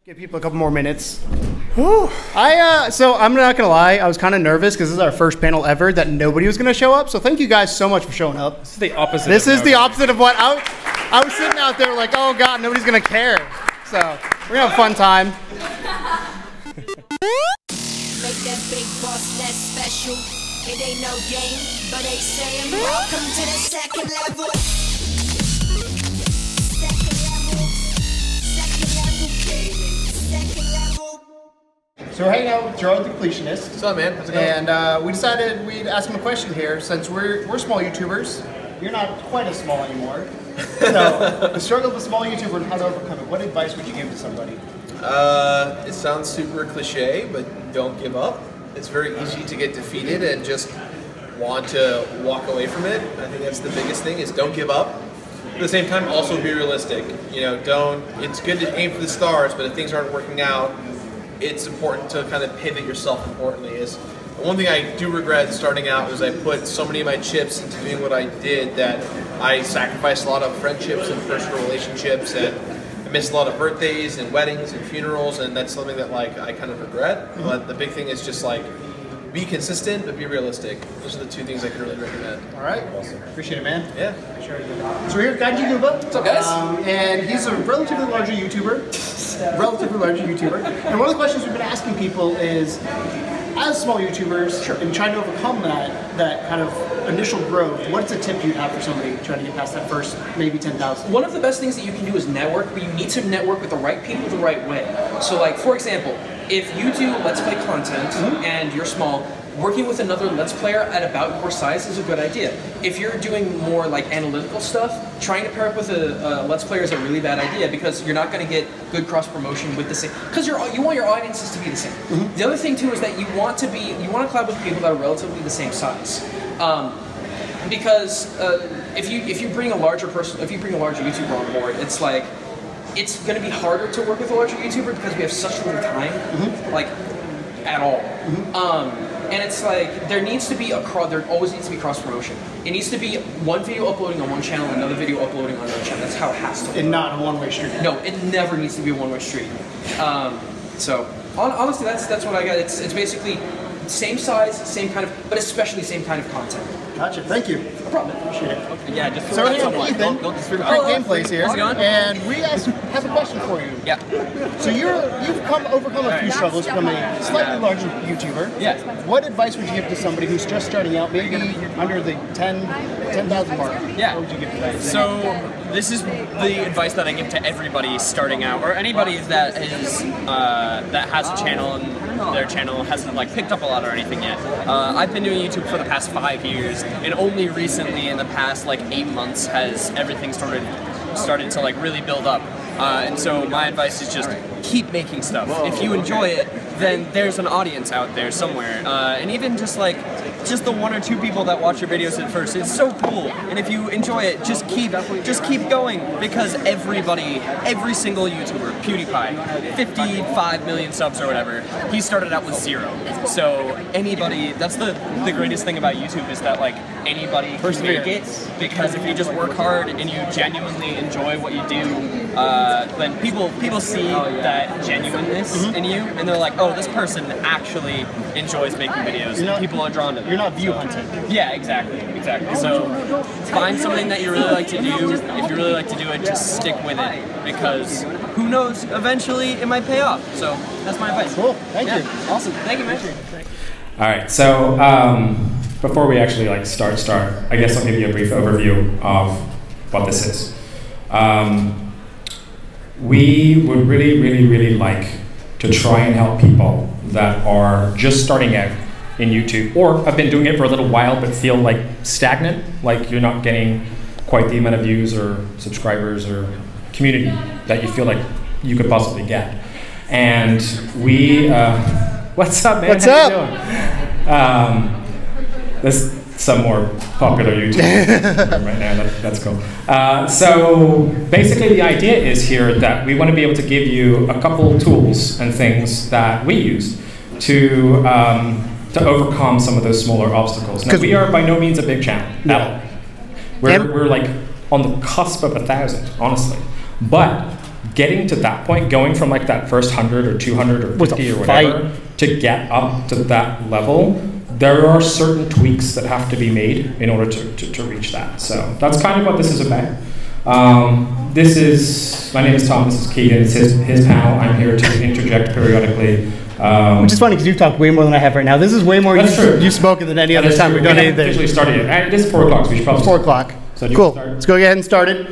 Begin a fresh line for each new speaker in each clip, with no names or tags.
Give people a couple more minutes. Whew. So I'm not gonna lie, I was kind of nervous because this is our first panel ever that nobody was gonna show up. So thank you guys so much for showing up.
This is the opposite.
This is the opposite of what I was sitting out there like, oh god, nobody's gonna care. So we're gonna have a fun time.
Make that big boss less special. It ain't no game, but they saying welcome to the second level.
So we're hanging out with Jirard the Completionist.
What's up, man? How's it going?
And we decided we'd ask him a question here, since we're small YouTubers. You're not quite as small anymore. So the struggle of a small YouTuber and how to overcome it. What advice would you give to somebody?
It sounds super cliche, but don't give up. It's very easy to get defeated and just want to walk away from it. I think that's the biggest thing, is don't give up. At the same time, also be realistic. You know, it's good to aim for the stars, but if things aren't working out, it's important to kind of pivot yourself. Importantly, is one thing I do regret starting out was I put so many of my chips into doing what I did that I sacrificed a lot of friendships and personal relationships, and I missed a lot of birthdays and weddings and funerals, and that's something that like I kind of regret. But the big thing is just like be consistent, but be realistic. Those are the two things I can really recommend.
All right. Awesome. Appreciate it, man.
Yeah.
Sure. So we're here with Gaijin Goombah.
What's up, guys?
And he's a relatively larger YouTuber. And one of the questions we've been asking people is, as small YouTubers, and trying to overcome that kind of initial growth, what's a tip you'd have for somebody trying to get past that first maybe 10,000?
One of the best things that you can do is network, but you need to network with the right people the right way. So like, for example, if you do Let's Play content and you're small, working with another Let's Player at about your size is a good idea. If you're doing more like analytical stuff, trying to pair up with a Let's Player is a really bad idea, because you're not going to get good cross promotion with the same. Because you want your audiences to be the same. The other thing too is that you want to collab with people that are relatively the same size. Because if you bring a larger YouTuber on board, it's going to be harder to work with a larger YouTuber because we have such little time, like at all. And it's like there always needs to be cross promotion. It needs to be one video uploading on one channel, another video uploading on another channel. That's how it has to be.
And not a one-way street.
No, it never needs to be a one-way street. So honestly, that's what I got. It's basically same size, same kind of, but especially same kind of content.
Gotcha. Thank you. No problem. Appreciate it.
Okay, yeah, just
so we're here with Ethan from Crankgameplays here, and we have a question for you.
Yeah.
So you've overcome a few struggles, become a slightly larger YouTuber.
Yeah.
What advice would you give to somebody who's just starting out, maybe under the 10,000 mark?
Yeah.
What would you give to that?
So this is the advice that I give to everybody starting out, or anybody that has a channel and their channel hasn't like picked up a lot or anything yet. I've been doing YouTube for the past 5 years, and only recently in the past like 8 months has everything started to like really build up. And so my advice is just keep making stuff. If you enjoy it, then there's an audience out there somewhere. And even just the 1 or 2 people that watch your videos at first, it's so cool. And if you enjoy it, just keep going, because every single YouTuber, PewDiePie, 55 million subs or whatever, he started out with 0. So anybody, that's the greatest thing about YouTube, is that like anybody can make it, because if you just work hard and you genuinely enjoy what you do, then people see that genuineness in you, and they're like, oh, this person actually enjoys making videos. People are drawn to them.
You're not view hunting.
Yeah, exactly. So find something that you really like to do. If you really like to do it, just stick with it, because who knows, eventually it might pay off. So that's my advice.
Cool. Thank you.
Awesome. Thank you, man.
All right. So before we actually like start, I guess I'll give you a brief overview of what this is. We would really like to try and help people that are just starting out in YouTube, or have been doing it for a little while but feel like stagnant, like you're not getting quite the amount of views or subscribers or community that you feel like you could possibly get. And we, what's up, man?
What's
How you doing? There's some more popular YouTubers right now. That's cool. So basically, the idea is here that we want to be able to give you a couple tools and things that we use to overcome some of those smaller obstacles. Now, we are by no means a big channel. No. We're like on the cusp of 1,000, honestly. But getting to that point, going from like that first 100 or 200 or 50 or whatever, to get up to that level, there are certain tweaks that have to be made in order to reach that. So that's kind of what this is about. My name is Tom, this is Keegan, it's his panel. I'm here to interject periodically.
Which is funny because you've talked way more than I have right now. This is way more you've spoken than any other time we've done anything.
Officially started it. It is 4 o'clock, so we should probably
4 o'clock.
So
cool. Let's go ahead and start it.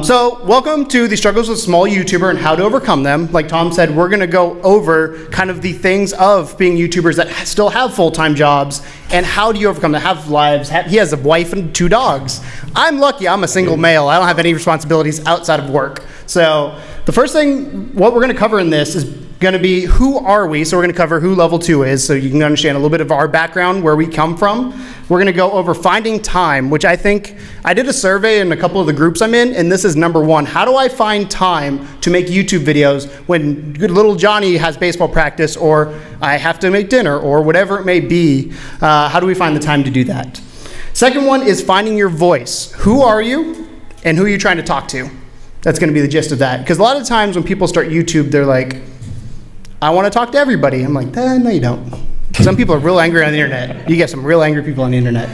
So welcome to the struggles of a small YouTuber and how to overcome them. Like Tom said, we're going to go over kind of the things of being YouTubers that still have full-time jobs and how do you overcome that, have lives. He has a wife and 2 dogs. I'm lucky. I'm a single male. I don't have any responsibilities outside of work. So the first thing, what we're going to cover in this is going to be who are we. So we're going to cover who level 2 is so you can understand a little bit of our background, where we come from. We're going to go over finding time, which I think I did a survey in a couple of the groups I'm in, and this is number 1. How do I find time to make YouTube videos when good little Johnny has baseball practice, or I have to make dinner, or whatever it may be? How do we find the time to do that? Second one is finding your voice. Who are you and who are you trying to talk to? That's going to be the gist of that. Because a lot of times when people start YouTube, they're like, I want to talk to everybody. I'm like, no, you don't. Some people are real angry on the internet. You get some real angry people on the internet.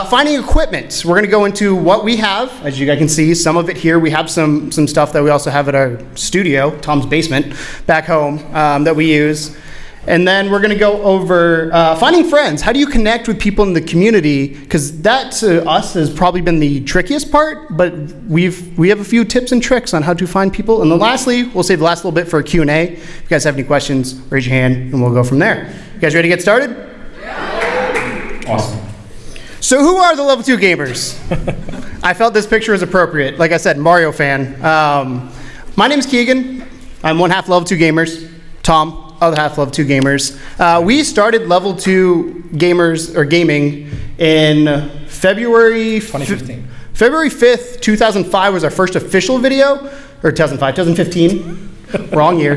Finding equipment. We're going to go into what we have. As you guys can see, some of it here. We have some stuff that we also have at our studio, Tom's basement, back home, that we use. And then we're going to go over finding friends. How do you connect with people in the community? Because that to us has probably been the trickiest part, but we have a few tips and tricks on how to find people. And then lastly, we'll save the last little bit for a Q&A. If you guys have any questions, raise your hand and we'll go from there. You guys ready to get started?
Yeah. Awesome.
So who are the level 2 gamers? I felt this picture was appropriate. Like I said, Mario fan. My name is Keegan. I'm one half level 2 gamers. Tom, other half level 2 gamers. We started level 2 gamers or gaming in February
2015.
February 5th, 2005 was our first official video, or 2015. Wrong year.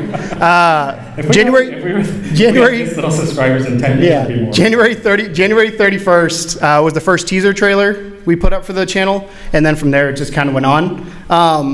January
little subscribers in 10 years.
Yeah, more. January 31st was the first teaser trailer we put up for the channel, and then from there it just kind of went on.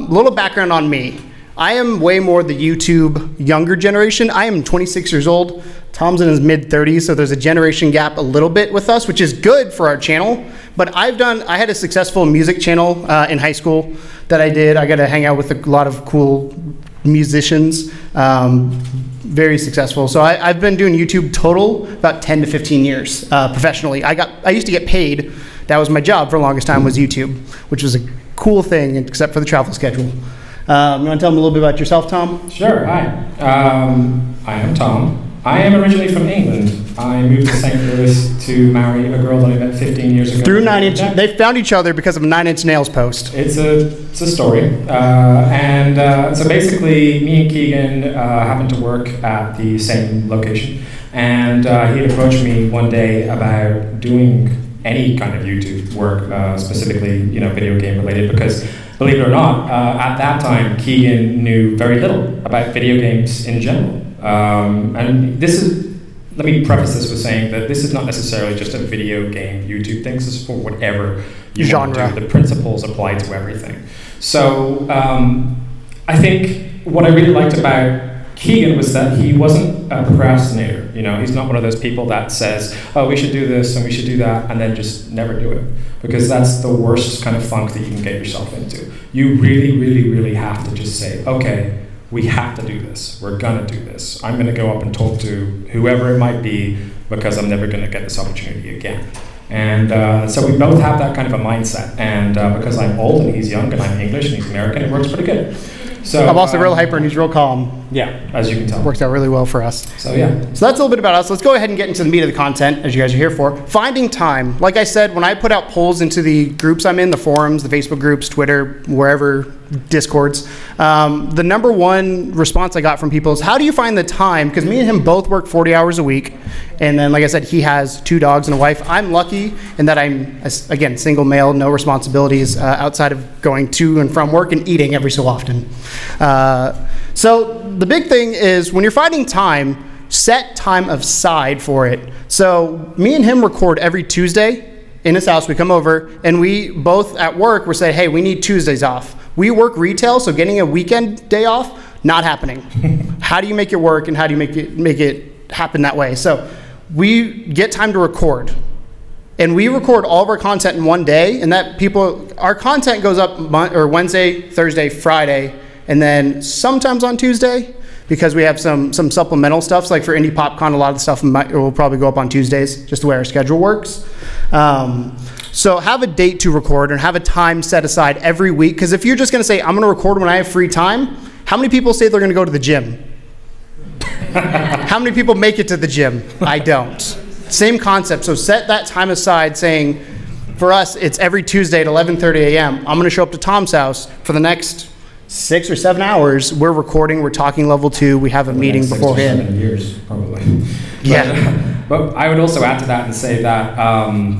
Little background on me. I am way more the YouTube younger generation. I am 26 years old. Tom's in his mid-30s, so there's a generation gap a little bit with us, which is good for our channel. But I had a successful music channel in high school that I did. I got to hang out with a lot of cool musicians, very successful. So I've been doing YouTube total about 10 to 15 years professionally. I used to get paid. That was my job for the longest time, was YouTube, which was a cool thing except for the travel schedule. You want to tell them a little bit about yourself, Tom?
Sure. Hi. I am Tom. I am originally from England. I moved to St. Louis to marry a girl that I met 15 years ago.
Through 9 Inch. They found each other because of a 9 Inch Nails post.
It's a story. So basically, me and Keegan happened to work at the same location. And he had approached me one day about doing any kind of YouTube work, specifically, video game related, because believe it or not, at that time, Keegan knew very little about video games in general. And let me preface this with saying that this is not necessarily just a video game YouTube thing. This is for whatever you want to do. The principles apply to everything. So I think what I really liked about Keegan was that he wasn't a procrastinator. He's not one of those people that says, oh, we should do this and we should do that, and then just never do it. Because that's the worst kind of funk that you can get yourself into. You really, really, really have to just say, okay, we have to do this. We're gonna do this. I'm gonna go up and talk to whoever it might be because I'm never gonna get this opportunity again. And so we both have that kind of a mindset. And because I'm old and he's young and I'm English and he's American, it works pretty good. So
I'm also real hyper and he's real calm.
Yeah, as you can tell.
Works out really well for us.
So yeah.
So that's a little bit about us. Let's go ahead and get into the meat of the content, as you guys are here for. Finding time. Like I said, when I put out polls into the groups I'm in, the forums, the Facebook groups, Twitter, wherever, Discords, the number 1 response I got from people is, how do you find the time? Because me and him both work 40 hours a week. And then, like I said, he has 2 dogs and a wife. I'm lucky in that I'm, again, single male, no responsibilities outside of going to and from work and eating every so often. So the big thing is when you're finding time, set time aside for it. So me and him record every Tuesday in his house. We come over and we both at work, we're saying, hey, we need Tuesdays off. We work retail, so getting a weekend day off, not happening. How do you make it work, and how do you make it happen that way? So we get time to record. And we record all of our content in one day, and our content goes up Wednesday, Thursday, Friday, and then sometimes on Tuesday, because we have some supplemental stuff. So like for Indy PopCon, a lot of the stuff will probably go up on Tuesdays, just the way our schedule works. So have a date to record and have a time set aside every week, because if you're just gonna say, I'm gonna record when I have free time, how many people say they're gonna go to the gym? How many people make it to the gym? I don't. Same concept. So set that time aside, saying, for us, it's every Tuesday at 11:30 a.m. I'm going to show up to Tom's house for the next 6 or 7 hours. We're recording. We're talking level 2. We have a meeting beforehand.
6 or 7 years, probably.
Yeah.
But I would also add to that and say that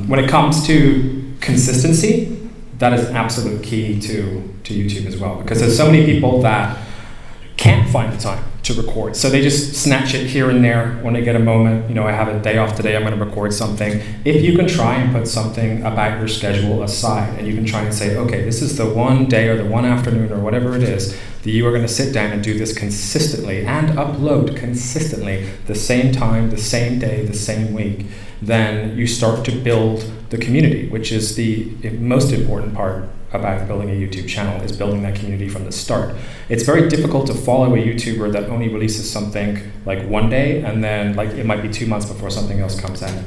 when it comes to consistency, that is an absolute key to YouTube as well, because there's so many people that can't find the time to record. So they just snatch it here and there when they get a moment. You know, I have a day off today, I'm going to record something. If you can try and put something about your schedule aside, and you can try and say, okay, this is the one day or the one afternoon or whatever it is that you are going to sit down and do this consistently and upload consistently the same time, the same day, the same week, then you start to build the community, which is the most important part about building a YouTube channel, is building that community from the start. It's very difficult to follow a YouTuber that only releases something like one day, and then like it might be 2 months before something else comes out.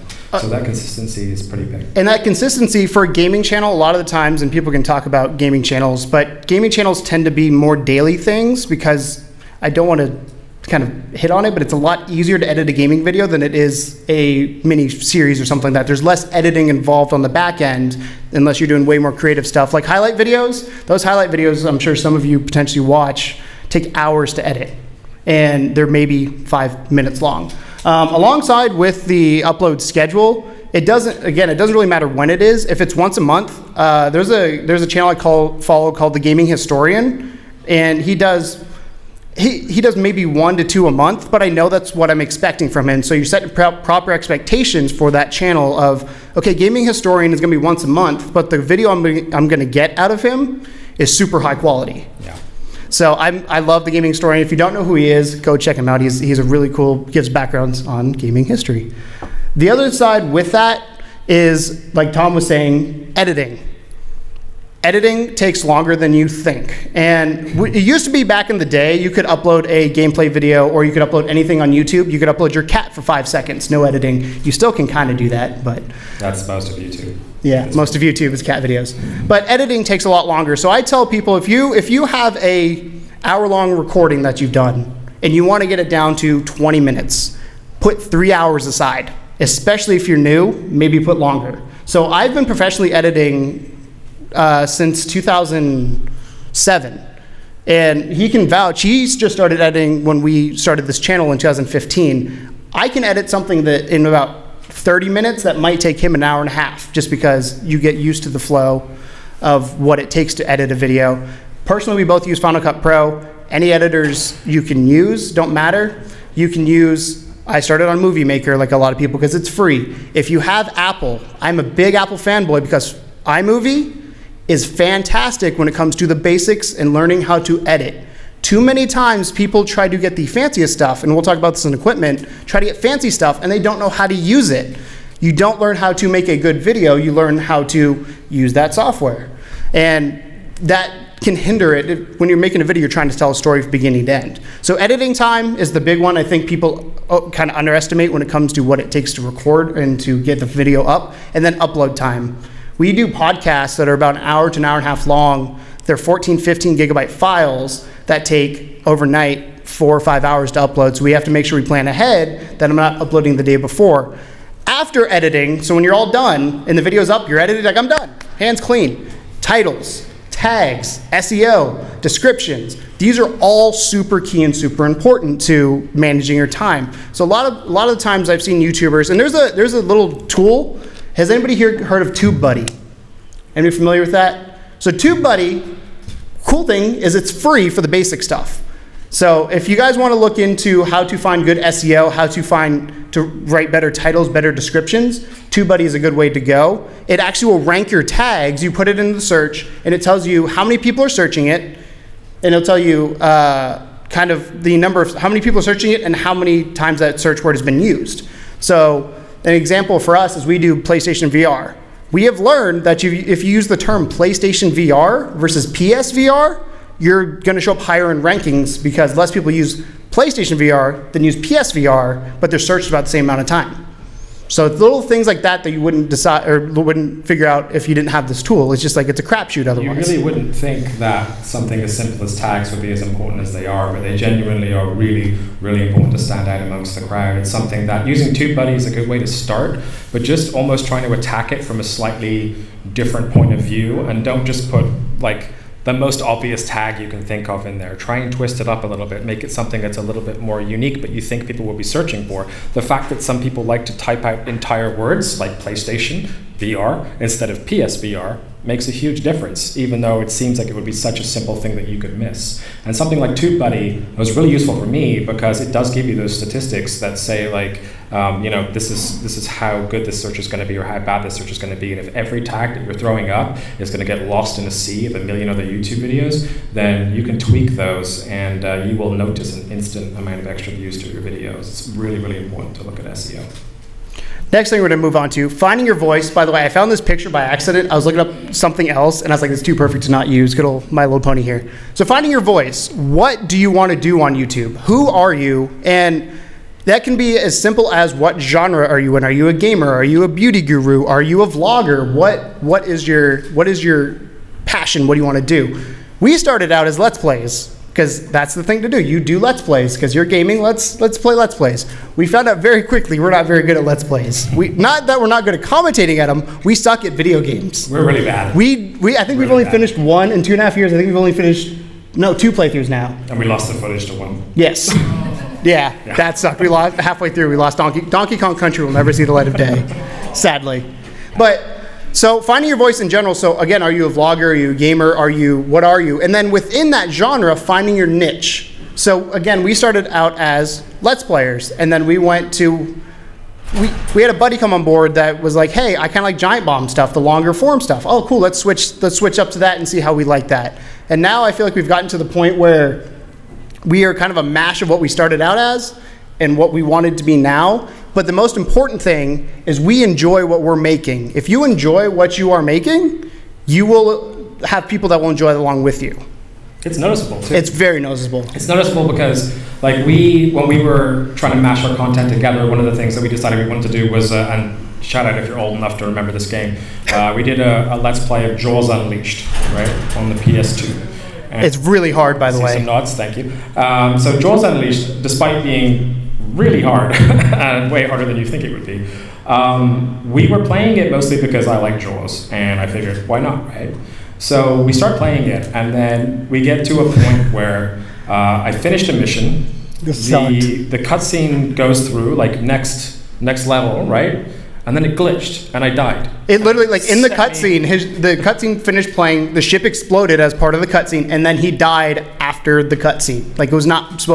So that consistency is pretty big. And that consistency for a gaming channel, a lot of the times, and people can talk about gaming channels, but gaming channels tend to be more daily things, because I don't want to kind of hit on it, but it's a lot easier to edit a gaming video than it is a mini series or something like that. There's less editing involved on the back end, unless you're doing way more creative stuff. Like highlight videos, those highlight videos, I'm sure some of you potentially watch, take hours to edit, and they're maybe 5 minutes long. Alongside with the upload schedule, it doesn't really matter when it is. If it's once a month, there's a channel I follow called The Gaming Historian, and he does maybe 1 to 2 a month, but I know that's what I'm expecting from him. So you set proper expectations for that channel of, okay, Gaming Historian is going to be once a month, but the video I'm going to get out of him is super high quality. Yeah. So I love The Gaming Historian. If you don't know who he is, go check him out. He's a really cool, gives backgrounds on gaming history. The other side with that is, like Tom was saying, editing. Editing takes longer than you think. And it used to be back in the day, you could upload a gameplay video, or you could upload anything on YouTube. You could upload your cat for 5 seconds, no editing. You still can kind of do that, but... That's most of YouTube.
Yeah, most of YouTube is cat videos. But editing takes a lot longer. So I tell people, if you have a hour-long recording that you've done, and you want to get it down to 20 minutes, put 3 hours aside. Especially if you're new, maybe put longer. So I've been professionally editing since 2007, and he can vouch. He's just started editing when we started this channel in 2015. I can edit something that in about 30 minutes that might take him an hour and a half, just because you get used to the flow of what it takes to edit a video. Personally, we both use Final Cut Pro. Any editors you can use, don't matter. You can use, I started on Movie Maker like a lot of people because it's free. If you have Apple, I'm a big Apple fanboy because iMovie is fantastic when it comes to the basics and learning how to edit. Too many times people try to get the fanciest stuff, and we'll talk about this in equipment, try to get fancy stuff and they don't know how to use it. You don't learn how to make a good video, you learn how to use that software. And that can hinder it. When you're making a video, you're trying to tell a story from beginning to end. So editing time is the big one I think people kind of underestimate when it comes to what it takes to record and to get the video up, and then upload time. We do podcasts that are about an hour to an hour and a half long. They're 14, 15 gigabyte files that take overnight 4 or 5 hours to upload. So we have to make sure we plan ahead that I'm not uploading the day before. After editing, so when you're all done and the video's up, you're edited, like I'm done, hands clean. Titles, tags, SEO, descriptions. These are all super key and super important to managing your time. So a lot of the times I've seen YouTubers, and there's a little tool. Has anybody here heard of TubeBuddy? Anybody familiar with that? So TubeBuddy, cool thing is it's free for the basic stuff. So if you guys want to look into how to find good SEO, how to write better titles, better descriptions, TubeBuddy is a good way to go. It actually will rank your tags. You put it into the search, and it tells you how many people are searching it, and it'll tell you kind of the number of how many people are searching it and how many times that search word has been used. So an example for us is we do PlayStation VR. We have learned that if you use the term PlayStation VR versus PSVR, you're going to show up higher in rankings because less people use PlayStation VR than use PSVR, but they're searched about the same amount of time. So it's little things like that that you wouldn't decide or wouldn't figure out if you didn't have this tool. It's just like it's a crapshoot otherwise.
You really wouldn't think that something as simple as tags would be as important as they are, but they genuinely are really, really important to stand out amongst the crowd. It's something that using TubeBuddy is a good way to start, but just almost trying to attack it from a slightly different point of view, and don't just put like the most obvious tag you can think of in there. Try and twist it up a little bit, make it something that's a little bit more unique, but you think people will be searching for. The fact that some people like to type out entire words like PlayStation VR instead of PSVR makes a huge difference, even though it seems like it would be such a simple thing that you could miss. And something like TubeBuddy was really useful for me because it does give you those statistics that say like, you know, this is how good this search is going to be or how bad this search is going to be. And if every tag that you're throwing up is going to get lost in a sea of a million other YouTube videos, then you can tweak those and you will notice an instant amount of extra views to your videos. It's really, really important to look at SEO.
Next thing we're going to move on to, finding your voice. By the way, I found this picture by accident. I was looking up something else, and I was like, it's too perfect to not use. Good old My Little Pony here. So finding your voice. What do you want to do on YouTube? Who are you? And that can be as simple as what genre are you in? Are you a gamer? Are you a beauty guru? Are you a vlogger? What is your passion? What do you want to do? We started out as Let's Plays, because that's the thing to do. You do Let's Plays, because you're gaming, let's play Let's Plays. We found out very quickly we're not very good at Let's Plays. Not that we're not good at commentating at them, we suck at video games.
We're really bad.
I think we've only finished 1 in 2.5 years. I think we've only finished, no, 2 playthroughs now.
And we lost the footage to 1.
Yes. Yeah, that sucked. We lost, halfway through, we lost Donkey Kong Country will never see the light of day, sadly. But, so finding your voice in general, so again, are you a vlogger, are you a gamer, what are you? And then within that genre, finding your niche. So again, we started out as Let's Players, and then we went to, we had a buddy come on board that was like, hey, I kind of like Giant Bomb stuff, the longer form stuff. Oh, cool, let's switch up to that and see how we like that. And now I feel like we've gotten to the point where we are kind of a mash of what we started out as and what we wanted to be now. But the most important thing is we enjoy what we're making. If you enjoy what you are making, you will have people that will enjoy it along with you.
It's noticeable too.
It's very noticeable.
It's noticeable because like when we were trying to mash our content together, one of the things that we decided we wanted to do was, and shout out if you're old enough to remember this game, we did a Let's Play of Jaws Unleashed, right, on the PS2. And
it's really hard, by the way.
Some nods, thank you. So Jaws Unleashed, despite being really hard, and way harder than you think it would be, we were playing it mostly because I like Jaws, and I figured, why not, right? So we start playing it, and then we get to a point where I finished a mission. The cutscene goes through, like next level, right? And then it glitched, and I died. It literally, like in the cutscene, the cutscene finished playing, the ship exploded as part of the cutscene, and then he died after the cutscene. Like it was not,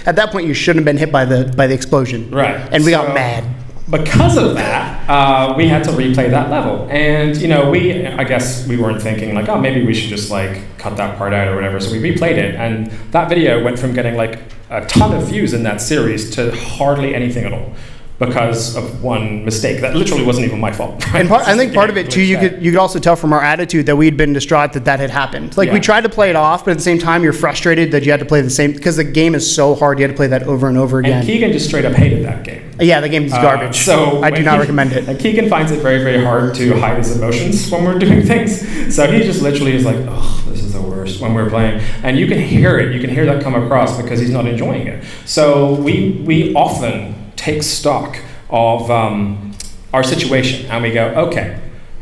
at that point you shouldn't have been hit by the explosion. Right. And we got mad. Because of that, we had to replay that level. And you know, I guess we weren't thinking like, oh, maybe we should just like cut that part out or whatever. So we replayed it, and that video went from getting like a ton of views in that series to hardly anything at all, because of one mistake that literally wasn't even my fault. Right? And I think part of it too, you could also tell from our attitude that we'd been distraught that had happened. Like we tried to play it off, but at the same time you're frustrated that you had to play the same, because the game is so hard, you had to play that over and over again. And Keegan just straight up hated that game. Yeah, the game is garbage. So I do not recommend it. And Keegan finds it very, very hard to hide his emotions when we're doing things. So he just literally is like, oh, this is the worst when we're playing. And you can hear it, you can hear that come across because he's not enjoying it. So we often take stock of our situation, and we go, okay,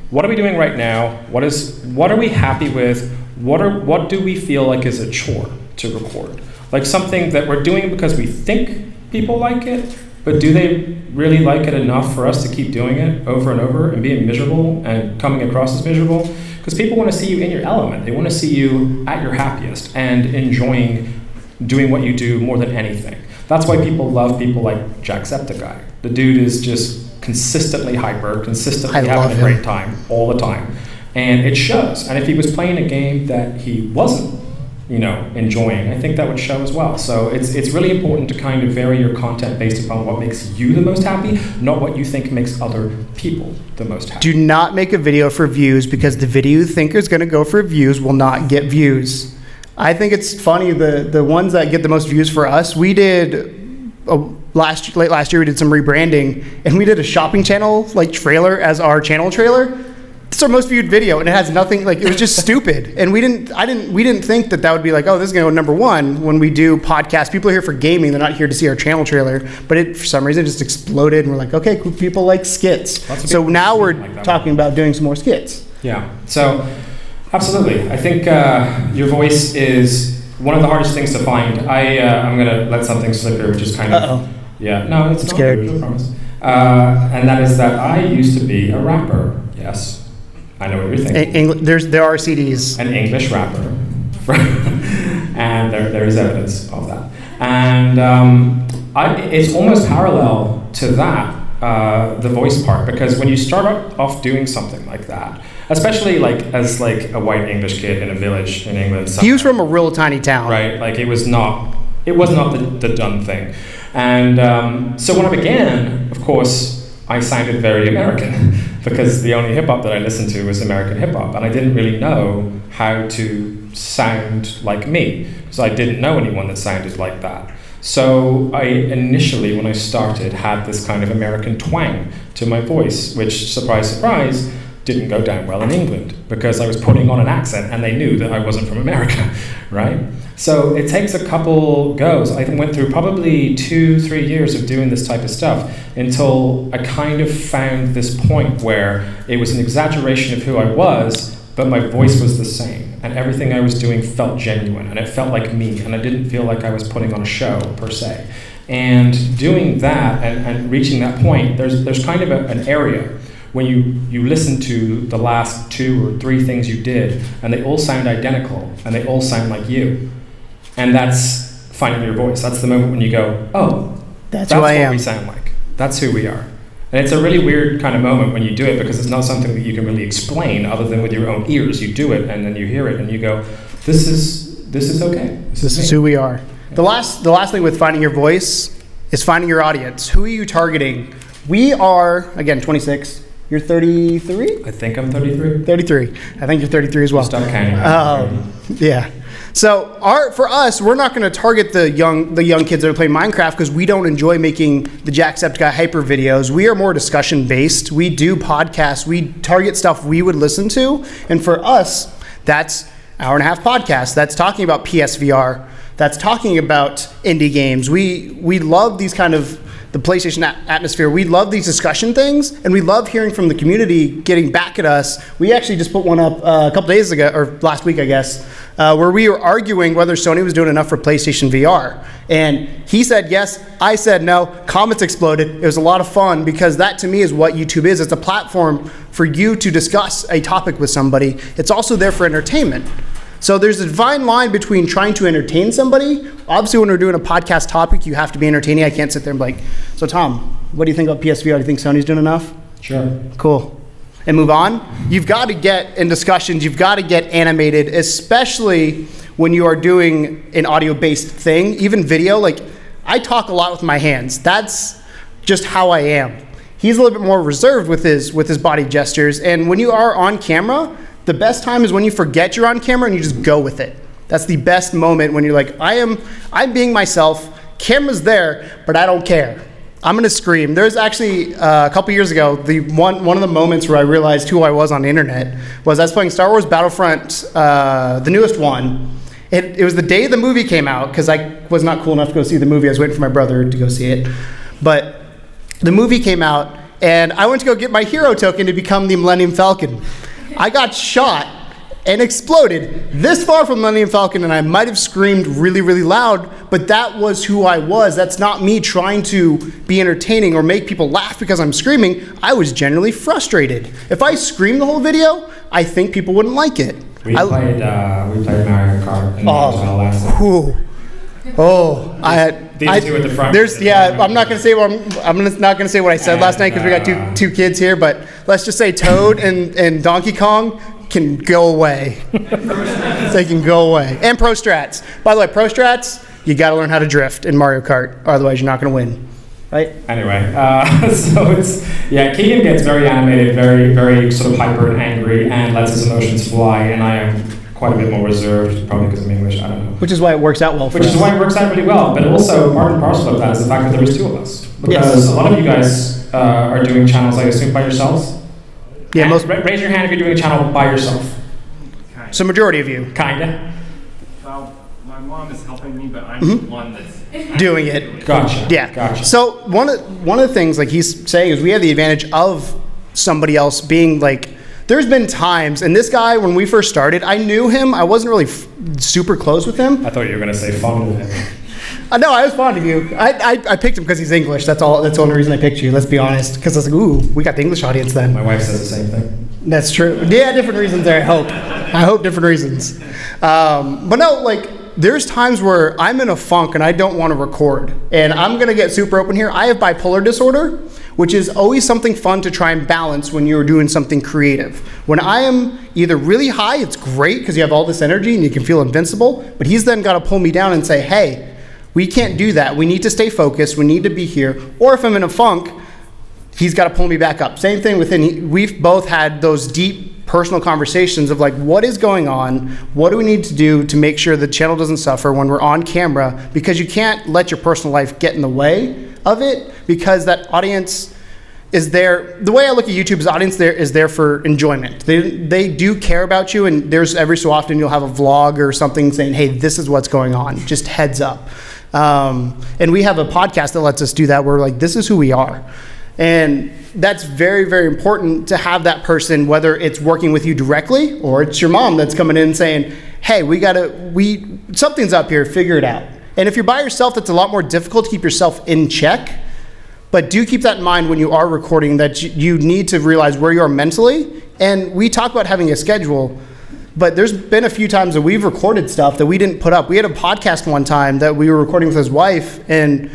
what are we doing right now? What are we happy with? What do we feel like is a chore to record? Like something that we're doing because we think people like it, but do they really like it enough for us to keep doing it over and over and being miserable and coming across as miserable? Because people want to see you in your element. They want to see you at your happiest and enjoying doing what you do more than anything. That's why people love people like Jacksepticeye. The dude is just consistently hyper, consistently having a great time all the time. And it shows. And if he was playing a game that he wasn't, you know, enjoying, I think that would show as well. So it's really important to kind of vary your content based upon what makes you the most happy, not what you think makes other people the most happy.
Do not make a video for views, because the video you think is going to go for views will not get views. I think it's funny, the ones that get the most views for us, we did late last year we did some rebranding, and we did a shopping channel like trailer as our channel trailer. It's our most viewed video, and it has nothing, like, it was just stupid. And we didn't think that would be like, oh, this is going to go #1 when we do podcasts. People are here for gaming, they're not here to see our channel trailer. But it, for some reason, just exploded, and we're like, okay, cool, people like skits. So now we're talking about doing some more skits.
Yeah, so absolutely. I think your voice is one of the hardest things to find. I'm going to let something slip here, which is kind of... Yeah, no, it's not.
Scared.
I promise. And that is that I used to be a rapper, yes. I know what you're thinking.
There are CDs.
An English rapper. And there is evidence of that. And it's almost parallel to that, the voice part, because when you start off doing something like that, especially like as like a white English kid in a village in England.
He was from a real tiny town.
Right, like it was not the done thing. And so when I began, of course, I sounded very American because the only hip hop that I listened to was American hip hop, and I didn't really know how to sound like me, because I didn't know anyone that sounded like that. So I initially, when I started, had this kind of American twang to my voice, which, surprise, surprise, didn't go down well in England, because I was putting on an accent and they knew that I wasn't from America, right? So it takes a couple goes. I went through probably 2-3 years of doing this type of stuff until I kind of found this point where it was an exaggeration of who I was, but my voice was the same, and everything I was doing felt genuine, and it felt like me, and I didn't feel like I was putting on a show, per se. And doing that and reaching that point, there's kind of an area when you listen to the last 2 or 3 things you did, and they all sound identical, and they all sound like you. And that's finding your voice. That's the moment when you go, oh, that's who I am. We sound like. That's who we are. And it's a really weird kind of moment when you do it, because it's not something that you can really explain other than with your own ears. You do it, and then you hear it, and you go, this is okay. This
is who we are. Yeah. The last thing with finding your voice is finding your audience. Who are you targeting? We are, again, 26. You're 33?
I think I'm 33.
33. I think you're 33 as well.
Stop counting.
Yeah. So for us, we're not going to target the young kids that are playing Minecraft, because we don't enjoy making the Jacksepticeye hyper videos. We are more discussion based. We do podcasts. We target stuff we would listen to, and for us, that's hour-and-a-half podcast. That's talking about PSVR. That's talking about indie games. We love these kind of the PlayStation atmosphere. We love these discussion things, and we love hearing from the community getting back at us. We actually just put one up a couple days ago, or last week, I guess, where we were arguing whether Sony was doing enough for PlayStation VR. And he said yes, I said no. Comments exploded. It was a lot of fun, because that to me is what YouTube is. It's a platform for you to discuss a topic with somebody. It's also there for entertainment. So there's a fine line between trying to entertain somebody. Obviously, when we're doing a podcast topic, you have to be entertaining. I can't sit there and be like, so Tom, what do you think about PSVR? Do you think Sony's doing enough?
Sure.
Cool. And move on. You've got to get in discussions. You've got to get animated, especially when you are doing an audio-based thing, even video. Like, I talk a lot with my hands. That's just how I am. He's a little bit more reserved with his body gestures. And when you are on camera, the best time is when you forget you're on camera and you just go with it. That's the best moment, when you're like, I'm being myself, camera's there, but I don't care. I'm gonna scream. There's actually, a couple years ago, one of the moments where I realized who I was on the internet was I was playing Star Wars Battlefront, the newest one. It was the day the movie came out, because I was not cool enough to go see the movie. I was waiting for my brother to go see it. But the movie came out, and I went to go get my hero token to become the Millennium Falcon. I got shot and exploded this far from Millennium Falcon, and I might have screamed really, really loud, but that was who I was. That's not me trying to be entertaining or make people laugh because I'm screaming. I was genuinely frustrated. If I screamed the whole video, I think people wouldn't like it.
We played Mario Kart, and that was our last.
Oh,
These two at the front.
I'm not gonna say not gonna say what I said last night because we got two kids here, but let's just say Toad and Donkey Kong can go away. They can go away. And Pro Strats. By the way, Pro Strats, you got to learn how to drift in Mario Kart, otherwise you're not gonna win. Right?
Anyway, so it's, Keegan gets very animated, very, very sort of hyper and angry, and lets his emotions fly, and I am quite a bit more reserved, probably because I'm English, I don't know.
Which is why it works out well for us.
Which is why it works out really well, but also part and parcel of that is the fact that there was two of us. Because a lot of you guys are doing channels, I assume, by yourselves?
Yeah,
raise your hand if you're doing a channel by yourself.
So majority of you.
Kinda.
Well, my mom is helping me, but I'm the one that's
doing it.
Gotcha.
Yeah.
Gotcha.
So one of the things like he's saying is we have the advantage of somebody else being like, there's been times, and this guy, when we first started, I knew him. I wasn't really super close with him.
I thought you were going to say fond of him.
No, I was fond of you. I picked him because he's English. That's all. That's the only reason I picked you. Let's be honest. Because I was like, ooh, we got the English audience then.
My wife says the same thing.
That's true. Yeah, different reasons there. I hope different reasons. But no, like there's times where I'm in a funk and I don't want to record, and I'm gonna get super open here. I have bipolar disorder, which is always something fun to try and balance when you're doing something creative. When I am either really high, it's great because you have all this energy and you can feel invincible, but he's then got to pull me down and say, hey, we can't do that. We need to stay focused. We need to be here. Or if I'm in a funk, he's got to pull me back up. Same thing within, we've both had those deep personal conversations of like, what is going on? What do we need to do to make sure the channel doesn't suffer when we're on camera? Because you can't let your personal life get in the way of it, because that audience is there. The way I look at YouTube is the audience there is there for enjoyment. They do care about you, and there's every so often you'll have a vlog or something saying, hey, this is what's going on, just heads up. And we have a podcast that lets us do that. We're like, this is who we are. And that's very, very important to have that person, whether it's working with you directly or it's your mom that's coming in saying, hey, something's up here, figure it out. And if you're by yourself, that's a lot more difficult to keep yourself in check. But do keep that in mind when you are recording, that you need to realize where you are mentally. And we talk about having a schedule, but there's been a few times that we've recorded stuff that we didn't put up. We had a podcast one time that we were recording with his wife, and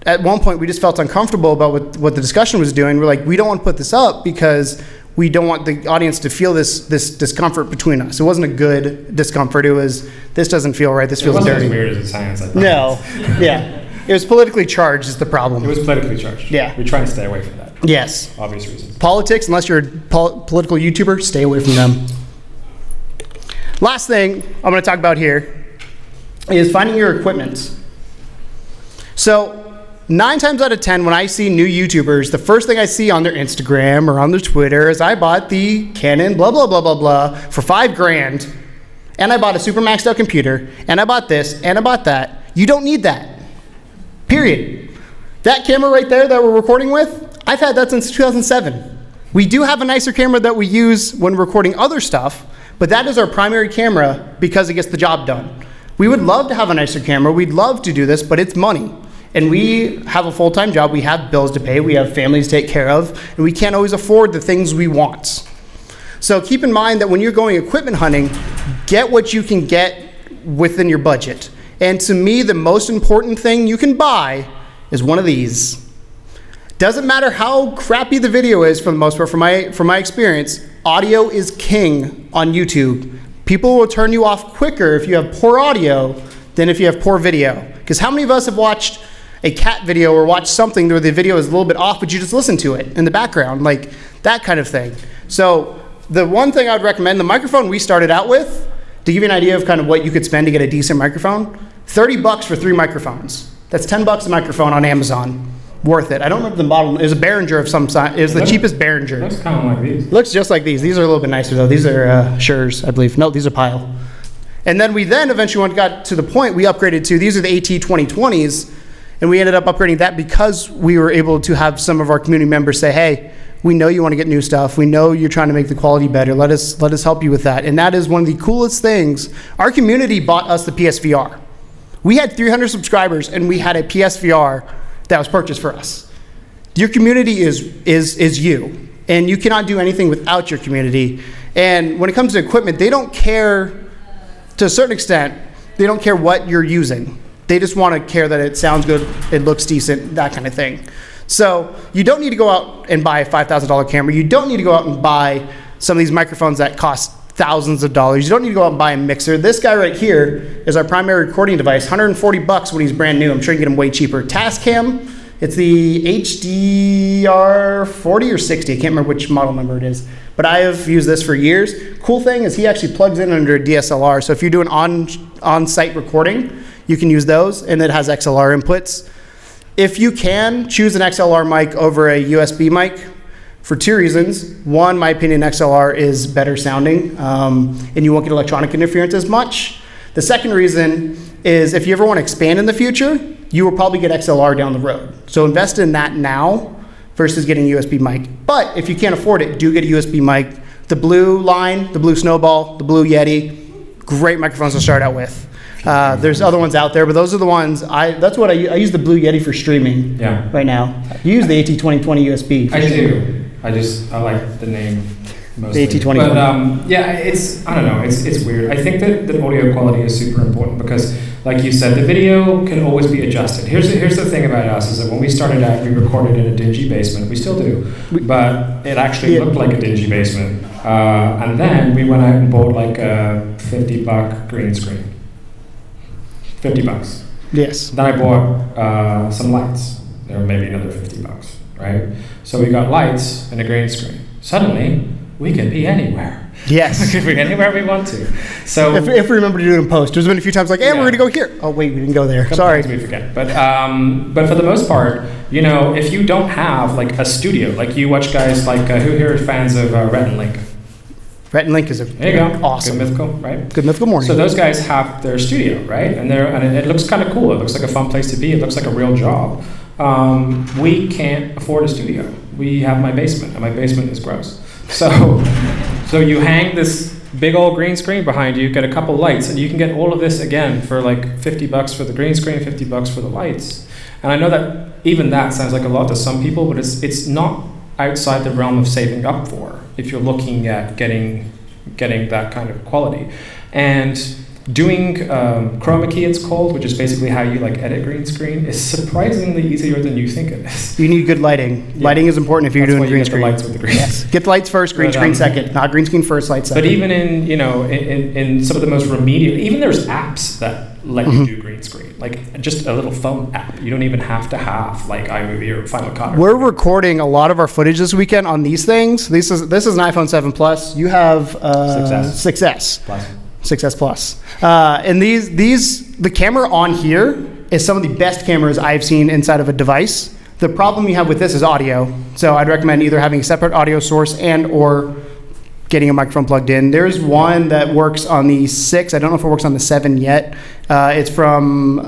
at one point we just felt uncomfortable about what the discussion was doing. We're like, we don't want to put this up because we don't want the audience to feel this discomfort between us. It wasn't a good discomfort. It was, this doesn't feel right, this feels dirty.
It wasn't as weird as it sounds, I thought.
No, yeah. It was politically charged is the problem.
It was politically charged.
Yeah.
We try to stay away from that.
Yes.
Obvious reasons.
Politics, unless you're a political YouTuber, stay away from them. Last thing I'm going to talk about here is finding your equipment. So 9 times out of 10, when I see new YouTubers, the first thing I see on their Instagram or on their Twitter is I bought the Canon blah, blah, blah, blah, blah for $5,000, and I bought a super maxed out computer, and I bought this, and I bought that. You don't need that. Period. That camera right there that we're recording with, I've had that since 2007. We do have a nicer camera that we use when recording other stuff, but that is our primary camera because it gets the job done. We would love to have a nicer camera. We'd love to do this, but it's money. And we have a full-time job. We have bills to pay. We have families to take care of, and we can't always afford the things we want. So keep in mind that when you're going equipment hunting, get what you can get within your budget. And to me, the most important thing you can buy is one of these. Doesn't matter how crappy the video is for the most part, from my experience, audio is king on YouTube. People will turn you off quicker if you have poor audio than if you have poor video. Because how many of us have watched a cat video or watched something where the video is a little bit off, but you just listen to it in the background, like that kind of thing. So the one thing I would recommend, the microphone we started out with, to give you an idea of kind of what you could spend to get a decent microphone, $30 for 3 microphones. That's $10 a microphone on Amazon. Worth it. I don't remember the model. It was a Behringer of some size. It was the cheapest Behringer.
Looks kind of like these.
Looks just like these. These are a little bit nicer though. These are Shure's, I believe. No, these are Pyle. And then we eventually got to the point we upgraded to, these are the AT2020s, and we ended up upgrading that because we were able to have some of our community members say, hey, we know you want to get new stuff. We know you're trying to make the quality better. Let us help you with that. And that is one of the coolest things. Our community bought us the PSVR. We had 300 subscribers, and we had a PSVR that was purchased for us. Your community is you, and you cannot do anything without your community. And when it comes to equipment, they don't care, to a certain extent, they don't care what you're using. They just want to care that it sounds good, it looks decent, that kind of thing. So you don't need to go out and buy a $5,000 camera. You don't need to go out and buy some of these microphones that cost thousands of dollars. You don't need to go out and buy a mixer. This guy right here is our primary recording device, $140 when he's brand new. I'm sure you can get him way cheaper. Tascam, it's the HDR 40 or 60. I can't remember which model number it is. But I have used this for years. Cool thing is he actually plugs in under a DSLR. So if you're doing on-site recording, you can use those, and it has XLR inputs. If you can, choose an XLR mic over a USB mic for two reasons. One, my opinion, XLR is better sounding, and you won't get electronic interference as much. The second reason is if you ever want to expand in the future, you will probably get XLR down the road. So invest in that now versus getting a USB mic. But if you can't afford it, do get a USB mic. The Blue line, the Blue Snowball, the Blue Yeti, great microphones to start out with. There's other ones out there, but those are the ones, that's what I use the Blue Yeti for streaming right now. You use the AT2020 USB.
I do. I like the name mostly.
The AT2020.
But yeah, I don't know, it's weird. I think that the audio quality is super important because, like you said, the video can always be adjusted. Here's the thing about us is that when we started out, we recorded in a dingy basement. We still do, but it actually looked like a dingy basement. And then we went out and bought like a $50 green screen. $50.
Yes.
Then I bought some lights. There were maybe another $50, right? So we got lights and a green screen. Suddenly, we can be anywhere.
Yes.
We can be anywhere we want to. So
if we remember to do it in post, there's been a few times like, hey, we're going to go here. Oh, wait, we didn't go there. Sorry.
We forget. But for the most part, you know, if you don't have like a studio, like you watch guys like, who here are fans of Rhett and Link?
Rhett and Link is awesome.
Good Mythical, right?
Good Mythical Morning.
So those guys have their studio, right? And it looks kind of cool. It looks like a fun place to be. It looks like a real job. We can't afford a studio. We have my basement, and my basement is gross. So you hang this big old green screen behind you, get a couple lights, and you can get all of this again for like $50 for the green screen, $50 for the lights. And I know that even that sounds like a lot to some people, but it's not outside the realm of saving up for if you're looking at getting that kind of quality. And doing chroma key, it's called, which is basically how you like edit green screen, is surprisingly easier than you think it is.
You need good lighting. Yeah. Lighting is important if you're doing green screen.
Lights with the green.
Yes. Get the lights first, green screen second. Not green screen first, lights second.
But even in, you know, in some of the most remedial, even there's apps that let you do green screen, like just a little phone app. You don't even have to have like iMovie or Final Cut.
We're recording a lot of our footage this weekend on these things. This is an iPhone 7 Plus. You have 6S.
Plus.
6S Plus. And the camera on here is some of the best cameras I've seen inside of a device. The problem you have with this is audio. So I'd recommend either having a separate audio source and or getting a microphone plugged in. There's one that works on the 6. I don't know if it works on the 7 yet. It's from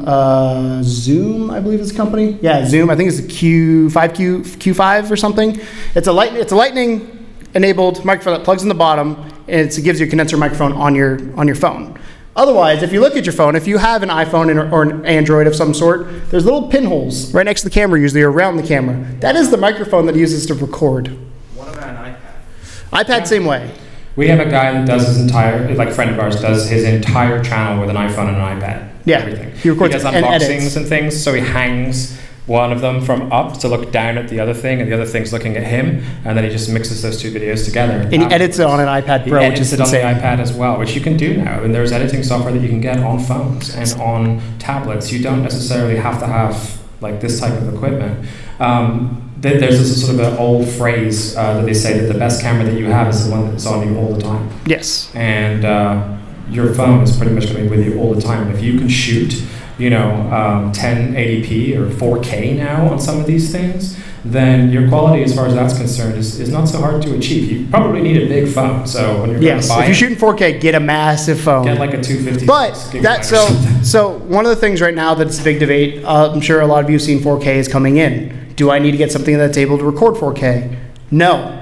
Zoom, I believe is the company. Yeah, Zoom. I think it's the Q5 or something. It's a lightning enabled microphone that plugs in the bottom, and it gives you a condenser microphone on your phone. Otherwise, if you look at your phone, if you have an iPhone or an Android of some sort, there's little pinholes right next to the camera, usually around the camera. That is the microphone that it uses to record.
What about an iPad?
iPad, same way.
We have a guy that does his entire, like a friend of ours, does his entire channel with an iPhone and an iPad.
Yeah,
everything.
He records
does
and
unboxings
edits.
and things, so he hangs one of them from up to look down at the other thing, and the other thing's looking at him, and then he just mixes those two videos together.
And he edits it on an iPad Pro, which is insane.
On the iPad as well, which you can do now. And there's editing software that you can get on phones and on tablets. You don't necessarily have to have like this type of equipment. There's this sort of an old phrase that they say that the best camera that you have is the one that's on you all the time.
Yes.
And your phone is pretty much going to be with you all the time. If you can shoot, 1080p or 4K now on some of these things, then your quality, as far as that's concerned, is not so hard to achieve. You probably need a big phone. So when you're going to buy
if you're shooting 4K, get a massive phone.
Get like a 250.
But so one of the things right now that's a big debate, I'm sure a lot of you have seen 4K is coming in. Do I need to get something that's able to record 4K? No.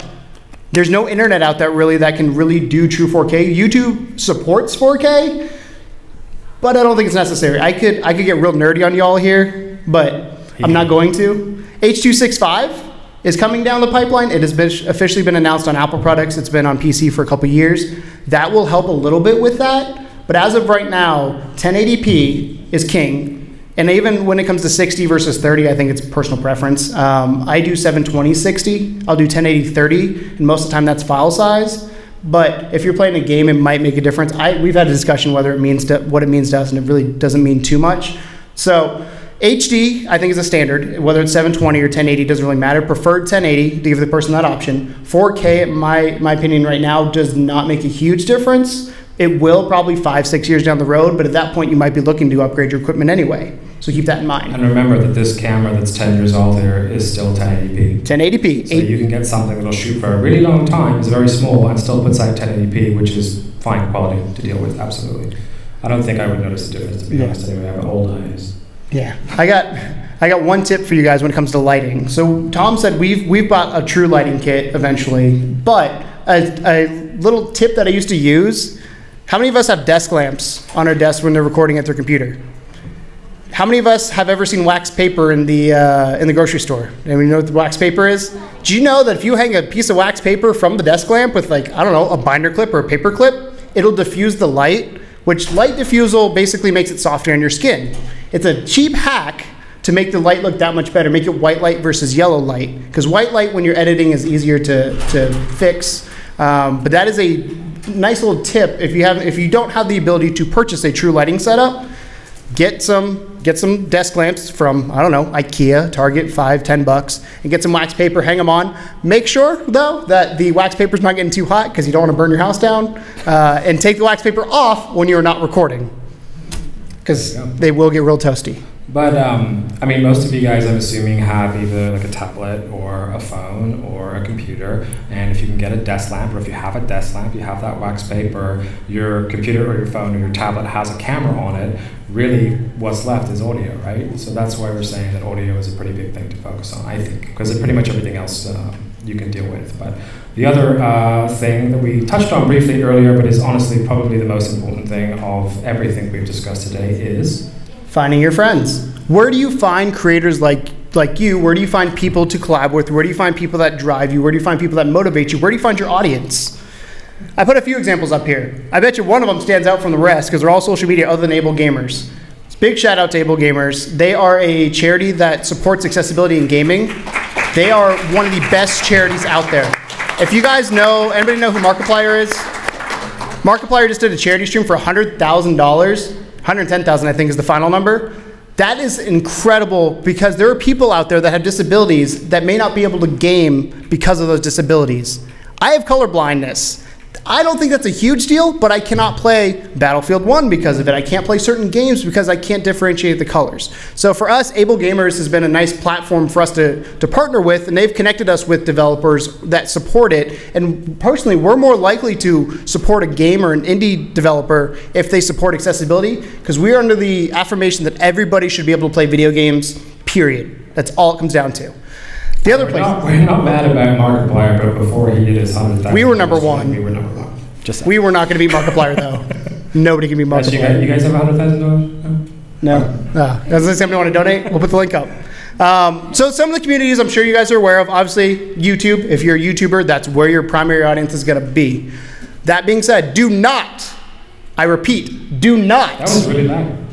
There's no internet out there really that can really do true 4K. YouTube supports 4K, but I don't think it's necessary. I could get real nerdy on y'all here, but I'm not going to. H.265 is coming down the pipeline. It has officially been announced on Apple products. It's been on PC for a couple years. That will help a little bit with that. But as of right now, 1080p is king. And even when it comes to 60 versus 30, I think it's personal preference. I do 720 60. I'll do 1080 30, and most of the time that's file size. But if you're playing a game, it might make a difference. We've had a discussion whether it means what it means to us, and it really doesn't mean too much. So HD, I think, is a standard. Whether it's 720 or 1080 doesn't really matter. Preferred 1080 to give the person that option. 4K, in my opinion, right now does not make a huge difference. It will probably 5-6 years down the road, but at that point you might be looking to upgrade your equipment anyway. So keep that in mind.
And remember that this camera that's 10 years old here is still 1080p.
1080p.
So you can get something that'll shoot for a really long time, is very small, and still puts out 1080p, which is fine quality to deal with, absolutely. I don't think I would notice the difference, to be honest, anyway. I have old eyes.
Yeah. I got one tip for you guys when it comes to lighting. So Tom said we've bought a true lighting kit eventually, but a little tip that I used to use. How many of us have desk lamps on our desks when they're recording at their computer? How many of us have ever seen wax paper in the grocery store? Anyone know what the wax paper is? Do you know that if you hang a piece of wax paper from the desk lamp with, like, I don't know, a binder clip or a paper clip, it'll diffuse the light, which light diffusal basically makes it softer on your skin. It's a cheap hack to make the light look that much better, make it white light versus yellow light. Because white light when you're editing is easier to fix, but that is a nice little tip. If you don't have the ability to purchase a true lighting setup, get some desk lamps from, I don't know, IKEA, Target, $5-10, and get some wax paper, hang them on. Make sure, though, that the wax paper's not getting too hot because you don't want to burn your house down. And take the wax paper off when you're not recording, because they will get real toasty.
But, I mean, most of you guys, I'm assuming, have either like a tablet or a phone or a computer. And if you can get a desk lamp, or if you have a desk lamp, you have that wax paper, your computer or your phone or your tablet has a camera on it, really what's left is audio, right? So that's why we're saying that audio is a pretty big thing to focus on, I think, because pretty much everything else you can deal with. But the other thing that we touched on briefly earlier, but is honestly probably the most important thing of everything we've discussed today, is
finding your friends. Where do you find creators like you? Where do you find people to collab with? Where do you find people that drive you? Where do you find people that motivate you? Where do you find your audience? I put a few examples up here. I bet you one of them stands out from the rest because they're all social media other than Able Gamers. Big shout out to Able Gamers. They are a charity that supports accessibility in gaming. They are one of the best charities out there. If you guys know, anybody know who Markiplier is? Markiplier just did a charity stream for $100,000. 110,000, I think, is the final number. That is incredible because there are people out there that have disabilities that may not be able to game because of those disabilities. I have color blindness. I don't think that's a huge deal, but I cannot play Battlefield 1 because of it. I can't play certain games because I can't differentiate the colors. So for us, Able Gamers has been a nice platform for us to partner with, and they've connected us with developers that support it. And personally, we're more likely to support a game or an indie developer if they support accessibility, because we are under the affirmation that everybody should be able to play video games, period. That's all it comes down to. The other place.
We're not mad about Markiplier, but before he did his 100,000.
We were number one.
We were number one.
We were not going to beat Markiplier, though. Nobody can beat Markiplier.
You guys have $100,000?
No. Does somebody want to donate? We'll put the link up. So some of the communities I'm sure you guys are aware of. Obviously, YouTube. If you're a YouTuber, that's where your primary audience is going to be. That being said, do not, I repeat, do not.
That was really bad.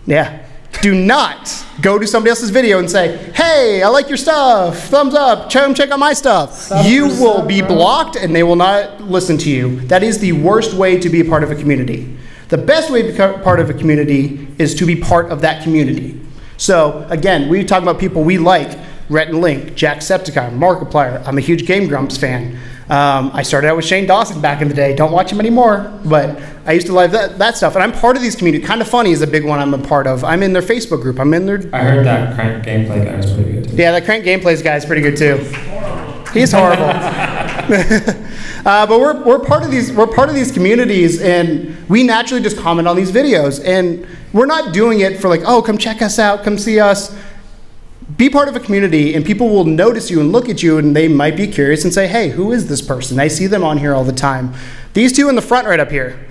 Yeah. Do not go to somebody else's video and say, hey, I like your stuff, thumbs up, check out my stuff. You will be blocked and they will not listen to you. That is the worst way to be a part of a community. The best way to be part of a community is to be part of that community. So again, we talk about people we like, Rhett and Link, Jacksepticeye, Markiplier. I'm a huge Game Grumps fan. I started out with Shane Dawson back in the day. Don't watch him anymore, but I used to love that stuff. And I'm part of these communities. Kind of Funny is a big one I'm a part of. I'm in their Facebook group. I'm in their...
I heard that Crankgameplays guy is pretty good too.
Yeah, that Crankgameplays guy is pretty good too. He's horrible. But we're part of these communities, and we naturally just comment on these videos. And we're not doing it for like, oh, come check us out, come see us. Be part of a community, and people will notice you and look at you, and they might be curious and say, hey, who is this person? I see them on here all the time. These two in the front right up here.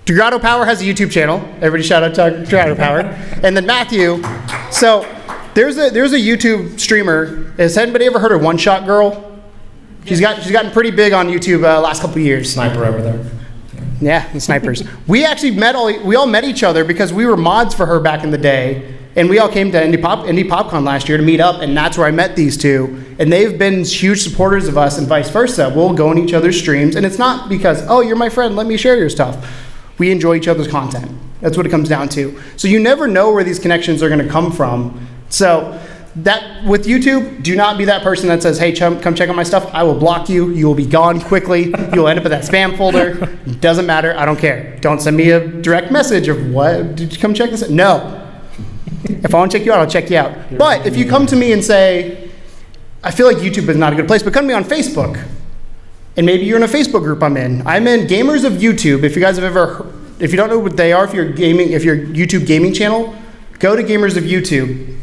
Jirard Power has a YouTube channel. Everybody shout out to Jirard Power. And then Matthew. So there's a YouTube streamer. Has anybody ever heard of One Shot Girl? She's gotten pretty big on YouTube last couple of years.
Sniper over there.
Yeah, the snipers. We actually we all met each other because we were mods for her back in the day. And we all came to Indy PopCon last year to meet up, and that's where I met these two. And they've been huge supporters of us and vice versa. We'll go in each other's streams, and it's not because, oh, you're my friend, let me share your stuff. We enjoy each other's content. That's what it comes down to. So you never know where these connections are gonna come from. So that with YouTube, do not be that person that says, hey, come check out my stuff. I will block you. You will be gone quickly. You'll end up in that spam folder. Doesn't matter. I don't care. Don't send me a direct message of what, did you come check this out? No. If I want to check you out, I'll check you out. But if you come to me and say, I feel like YouTube is not a good place, but come to me on Facebook. And maybe you're in a Facebook group I'm in. I'm in Gamers of YouTube. If you guys have ever, if you don't know what they are, if you're YouTube gaming channel, go to Gamers of YouTube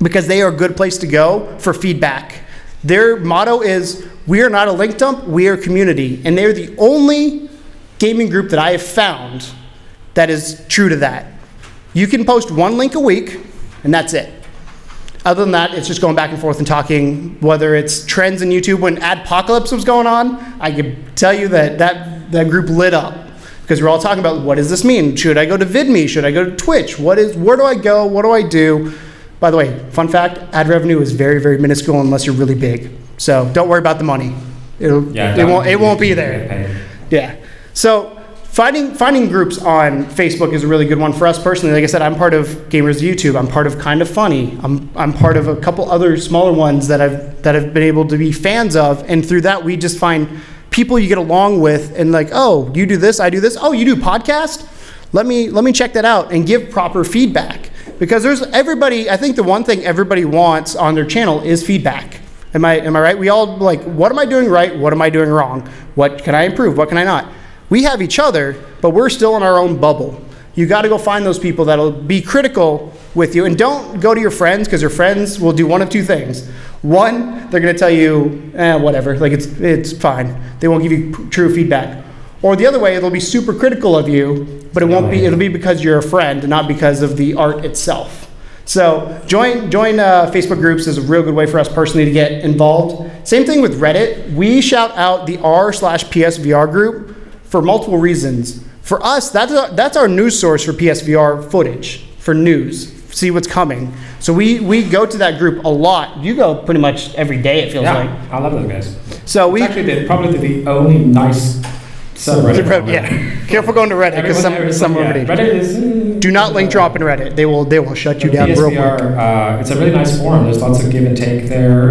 because they are a good place to go for feedback. Their motto is, we are not a link dump, we are a community. And they're the only gaming group that I have found that is true to that. You can post one link a week, and that's it. Other than that, it's just going back and forth and talking, whether it's trends in YouTube. When Adpocalypse was going on, I could tell you that group lit up because we're all talking about, what does this mean? Should I go to VidMe? Should I go to Twitch? Where do I go? What do I do? By the way, fun fact, ad revenue is very, very minuscule unless you're really big. So don't worry about the money. It won't be there. Yeah. So Finding groups on Facebook is a really good one for us personally. Like I said, I'm part of Gamers YouTube. I'm part of Kind of Funny. I'm part of a couple other smaller ones that I've been able to be fans of, and through that we just find people you get along with, and like, oh, you do this, I do this. Oh, you do podcast? Let me check that out and give proper feedback, because there's everybody. I think the one thing everybody wants on their channel is feedback. Am I right? We all like, what am I doing right? What am I doing wrong? What can I improve? What can I not? We have each other, but we're still in our own bubble. You got to go find those people that'll be critical with you, and don't go to your friends, because your friends will do one of two things. One, they're going to tell you, whatever, like it's fine. They won't give you true feedback. Or the other way, they'll be super critical of you, but it'll be because you're a friend, not because of the art itself. So join Facebook groups is a real good way for us personally to get involved. Same thing with Reddit. We shout out the r/PSVR group for multiple reasons. For us, that's our news source for PSVR footage, for news, see what's coming. So we go to that group a lot. You go pretty much every day, it feels like.
I love those guys.
So
it's actually probably the only nice subreddit.
Yeah, careful going to Reddit, because some already.
Reddit is,
do not link drop in Reddit. They will shut you down real quick.
It's a really nice forum. There's lots of give and take there.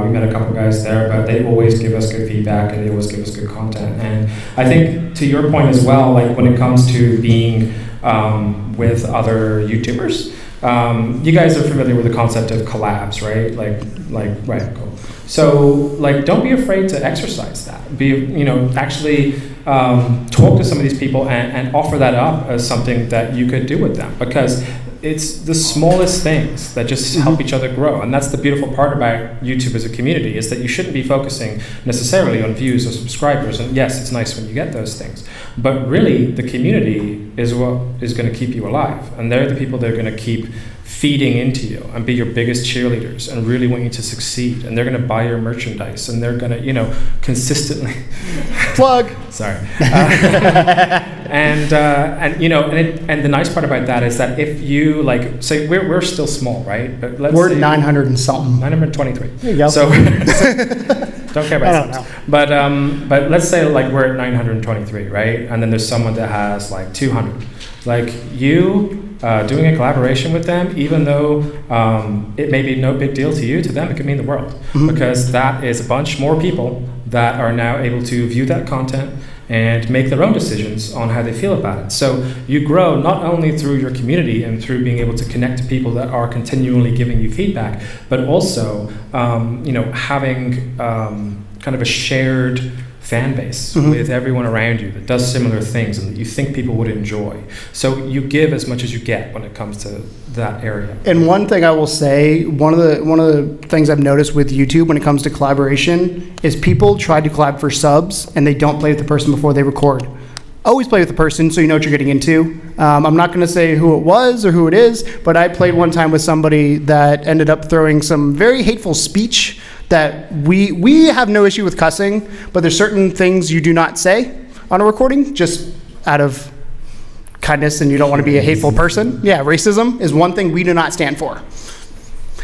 We met a couple guys there, but they always give us good feedback and they always give us good content. And I think to your point as well, like when it comes to being with other YouTubers, you guys are familiar with the concept of collabs, right? Right, cool. So like, don't be afraid to exercise that. Actually talk to some of these people and offer that up as something that you could do with them, because it's the smallest things that just help each other grow. And that's the beautiful part about YouTube as a community, is that you shouldn't be focusing necessarily on views or subscribers. And yes, it's nice when you get those things, but really the community is what is going to keep you alive. And they're the people that are going to keep feeding into you and be your biggest cheerleaders and really want you to succeed. And they're going to buy your merchandise, and they're going to, consistently
plug.
Sorry. And the nice part about that is that if you say we're still small, right? But
we're 900 and something.
923.
There you go.
So don't care about that. But let's say we're at 923, right? And then there's someone that has 200. Doing a collaboration with them, even though it may be no big deal to you, to them it could mean the world, because that is a bunch more people that are now able to view that content and make their own decisions on how they feel about it. So you grow not only through your community and through being able to connect to people that are continually giving you feedback, but also having kind of a shared fan base with everyone around you that does similar things and that you think people would enjoy. So you give as much as you get when it comes to that area.
And one thing I will say, one of the things I've noticed with YouTube when it comes to collaboration is people try to collab for subs and they don't play with the person before they record. Always play with the person so you know what you're getting into. I'm not going to say who it was or who it is, but I played one time with somebody that ended up throwing some very hateful speech that we have no issue with cussing, but there's certain things you do not say on a recording just out of kindness and you don't want to be a hateful person. Yeah, racism is one thing we do not stand for.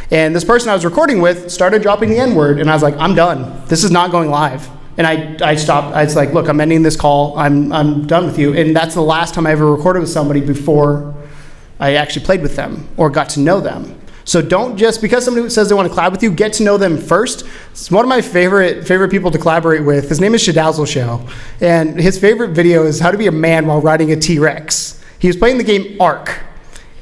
And this person I was recording with started dropping the N-word, and I was like, I'm done. This is not going live. And I stopped. I was like, look, I'm ending this call. I'm done with you. And that's the last time I ever recorded with somebody before I actually played with them or got to know them. So don't just, because somebody says they want to collab with you, get to know them first. It's one of my favorite people to collaborate with. His name is Shadazzle Show. And his favorite video is how to be a man while riding a T-Rex. He was playing the game Ark.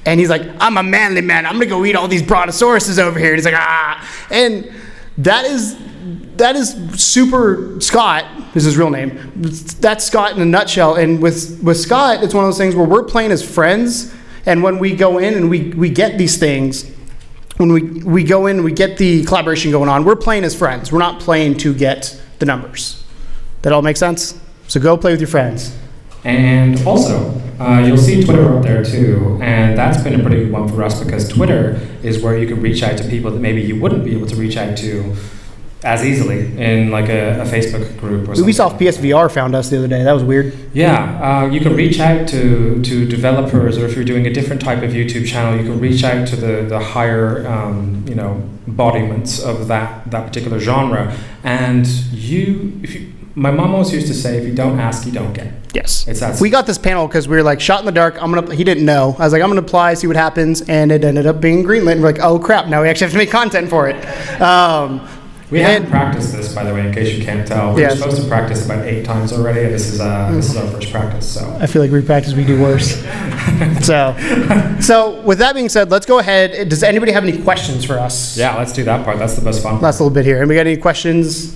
And he's like, I'm a manly man. I'm going to go eat all these brontosauruses over here. And he's like, ah. And that is super Scott, is his real name. That's Scott in a nutshell. And with Scott, it's one of those things where we're playing as friends. And when we go in and we get these things, when we go in and we get the collaboration going on, we're playing as friends. We're not playing to get the numbers. That all make sense? So go play with your friends.
And also, you'll see Twitter up there too, and that's been a pretty good one for us because Twitter is where you can reach out to people that maybe you wouldn't be able to reach out to as easily in like a Facebook group or something.
Ubisoft PSVR found us the other day. That was weird.
Yeah, you can reach out to developers, or if you're doing a different type of YouTube channel, you can reach out to the higher embodiments of that particular genre. And my mom always used to say, if you don't ask, you don't get.
Yes.
It's that.
We got this panel because we were like shot in the dark. He didn't know. I was like, I'm gonna apply, see what happens, and it ended up being greenlit. And we're like, oh crap! Now we actually have to make content for it.
We haven't practiced this, by the way, in case you can't tell. We're supposed to practice about 8 times already, and this is our first practice. So
I feel like we practice, we do worse. So with that being said, let's go ahead. Does anybody have any questions for us?
Yeah, let's do that part. That's the best fun.
Last little bit here. Anybody got any questions?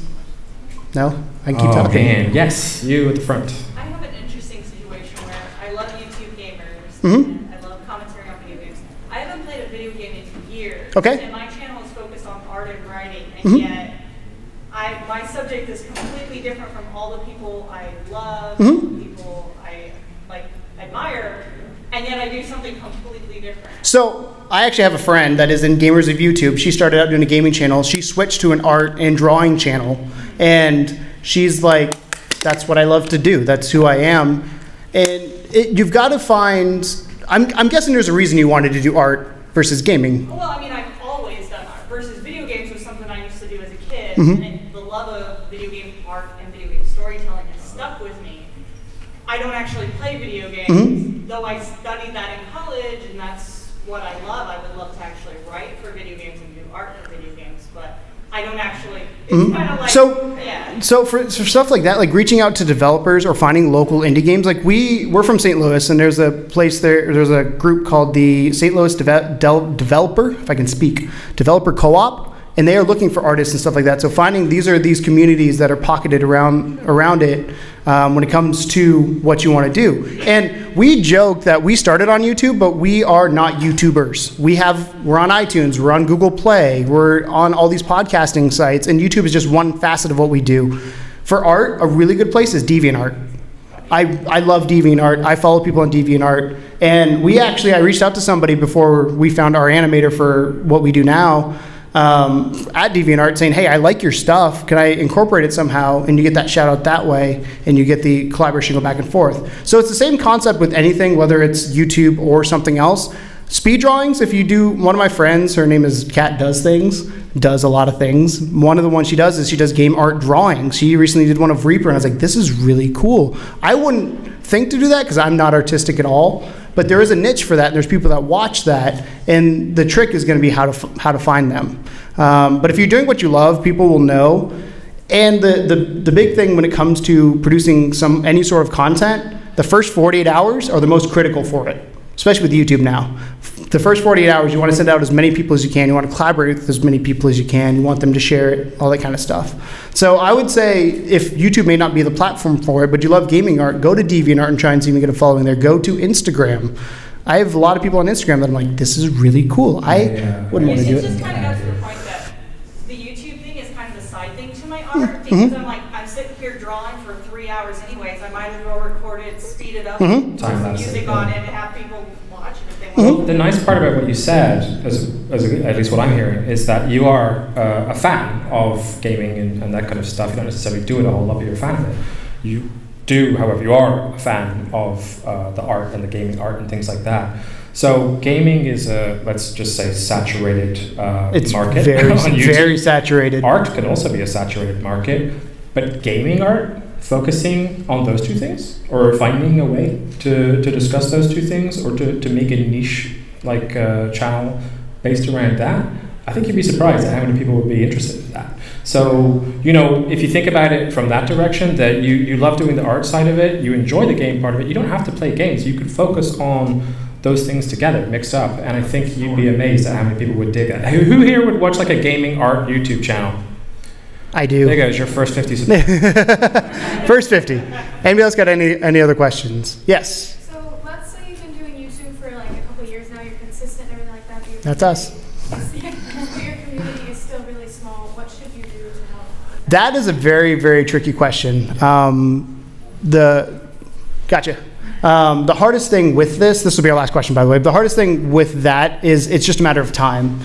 No? I can keep talking.
Man. Yes, you at the front.
I have an interesting situation where I love YouTube gamers, and I love commentary on video games. I haven't played a video game in years, and my channel is focused on art and writing, and yet my subject is completely different from all the people I love, people I admire, and yet I do something completely different.
So I actually have a friend that is in Gamers of YouTube. She started out doing a gaming channel. She switched to an art and drawing channel, and she's like, that's what I love to do. That's who I am. And you've got to find, I'm guessing there's a reason you wanted to do art versus gaming.
Well, I mean, I've always done art versus video games was something I used to do as a kid, and the love of video game art and video game storytelling has stuck with me. I don't actually play video games, though I studied that in college, and that's what I love. I would love to actually write for video games and do art for video games, but I don't actually. It's kind of like,
so for stuff like that, like reaching out to developers or finding local indie games, like we're from St. Louis, and there's a place there's a group called the St. Louis Developer, if I can speak, Developer Co-op, and they are looking for artists and stuff like that. So finding these communities that are pocketed around it when it comes to what you want to do. And we joke that we started on YouTube, but we are not YouTubers. We're on iTunes, we're on Google Play, we're on all these podcasting sites, and YouTube is just one facet of what we do. For art, a really good place is DeviantArt. I love DeviantArt. I follow people on DeviantArt, and I reached out to somebody before we found our animator for what we do now. At DeviantArt saying, hey, I like your stuff, can I incorporate it somehow? And you get that shout out that way, and you get the collaboration go back and forth. So it's the same concept with anything, whether it's YouTube or something else. Speed drawings, if you do, one of my friends, her name is Kat Does Things, does a lot of things. One of the ones she does is she does game art drawings. She recently did one of Reaper, and I was like, this is really cool. I wouldn't think to do that because I'm not artistic at all. But there is a niche for that, and there's people that watch that, and the trick is going to be how to find them. But if you're doing what you love, people will know. And the big thing when it comes to producing any sort of content, the first 48 hours are the most critical for it, especially with YouTube now. The first 48 hours, you want to send out as many people as you can. You want to collaborate with as many people as you can. You want them to share it, all that kind of stuff. So I would say if YouTube may not be the platform for it, but you love gaming art, go to DeviantArt and try and see if you get a following there. Go to Instagram. I have a lot of people on Instagram that I'm like, this is really cool. I wouldn't want to do it.
It just kind of goes to the point that the YouTube thing is kind of a side thing to my art, because I'm sitting here drawing for 3 hours anyways. I might as well record it, speed it up, put some music on it, and have people watch it if they want.
The nice part about what you said, at least what I'm hearing, is that you are a fan of gaming and that kind of stuff. You don't necessarily do it a whole lot, but you're a fan of it. do, however, you are a fan of the art and the gaming art and things like that. So gaming is a, let's just say, saturated market.
It's very saturated.
Art can also be a saturated market, but gaming art, focusing on those two things, or finding a way to discuss those two things, or to make a niche like channel based around that, I think you'd be surprised at how many people would be interested in that. So, you know, if you think about it from that direction, that you love doing the art side of it, you enjoy the game part of it, you don't have to play games. You could focus on those things together, mixed up, and I think you'd be amazed at how many people would dig it. Who here would watch like a gaming art YouTube channel?
I do.
There goes your first 50 subscribers.
First 50. Anybody else got any other questions? Yes.
So let's say you've been doing YouTube for like a couple of years now, you're consistent and everything like that.
That's us.
Your community is still really small. What should you do to help?
That is a very, very tricky question. Gotcha. The hardest thing with this will be our last question, by the way, the hardest thing with that is it's just a matter of time.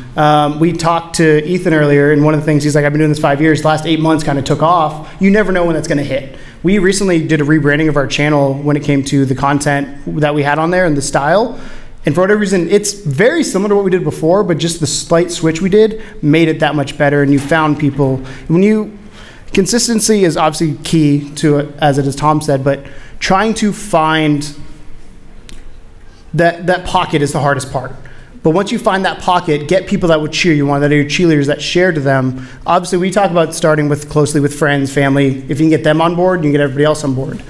We talked to Ethan earlier, and one of the things, he's like, I've been doing this 5 years, the last 8 months kind of took off. You never know when that's going to hit. We recently did a rebranding of our channel when it came to the content that we had on there and the style. And for whatever reason, it's very similar to what we did before, but just the slight switch we did made it that much better, and you found people. Consistency is obviously key to it, as it is Tom said, but trying to find that pocket is the hardest part. But once you find that pocket, get people that would cheer you on, that are your cheerleaders, that share to them. Obviously, we talk about starting closely with friends, family. If you can get them on board, you can get everybody else on board.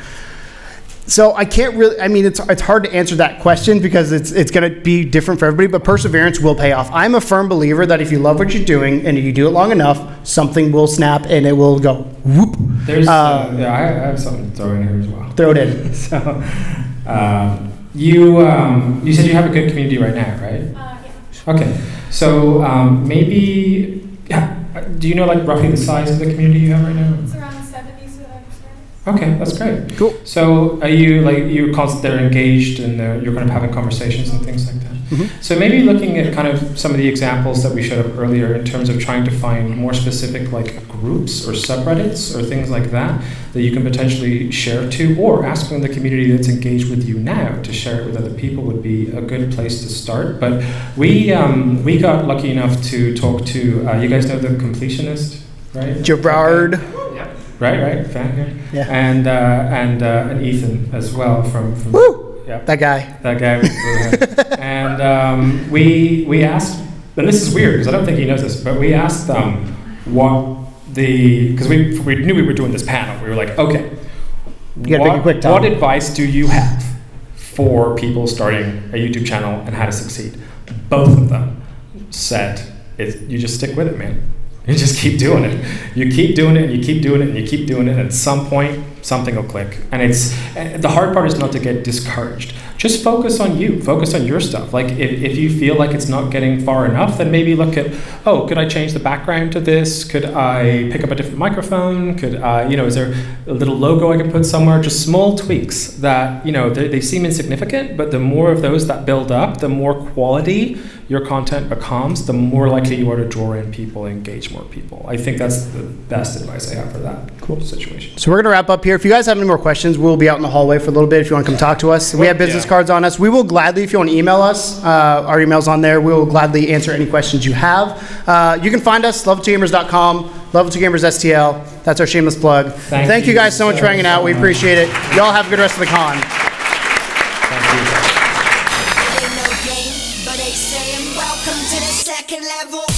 So I can't really, I mean, it's hard to answer that question because it's going to be different for everybody, but perseverance will pay off. I'm a firm believer that if you love what you're doing and you do it long enough, something will snap and it will go whoop.
There's, I have something to throw in here as well.
Throw it in.
So, you said you have a good community right now, right?
Yeah.
Okay. So maybe, do you know like roughly the size of the community you have right now?
It's around 70 subscribers.
Okay, that's great.
Cool.
So are you they're engaged and you're kind of having conversations and things like that? Mm-hmm. So maybe looking at kind of some of the examples that we showed up earlier in terms of trying to find more specific like groups or subreddits or things like that you can potentially share to, or asking the community that's engaged with you now to share it with other people would be a good place to start. But we got lucky enough to talk to, you guys know the Completionist, right?
Jirard.
Right, fan here.
Yeah.
And Ethan as well from
Woo!
Yeah.
That guy.
And we asked, and this is weird because I don't think he knows this, but we asked them because we knew we were doing this panel. We were like, okay, what advice do you have for people starting a YouTube channel and how to succeed? Both of them said, you just stick with it, man. You just keep doing it. You keep doing it, and you keep doing it, and you keep doing it, and at some point, something will click. And the hard part is not to get discouraged. Just focus on you. Focus on your stuff. Like, if you feel like it's not getting far enough, then maybe look at, could I change the background to this? Could I pick up a different microphone? Could I, is there a little logo I can put somewhere? Just small tweaks that, they seem insignificant, but the more of those that build up, the more quality your content becomes, the more likely you are to draw in people and engage more people. I think that's the best advice I have for that situation.
So we're going to wrap up here. If you guys have any more questions, we'll be out in the hallway for a little bit if you want to come talk to us. We have business cards on us. We will gladly, if you want to email us, our email's on there. We will gladly answer any questions you have. You can find us, level2gamers.com, level2gamers STL. That's our shameless plug. Thank you guys so much for hanging out. We appreciate it. Y'all have a good rest of the con.
Welcome to the second level.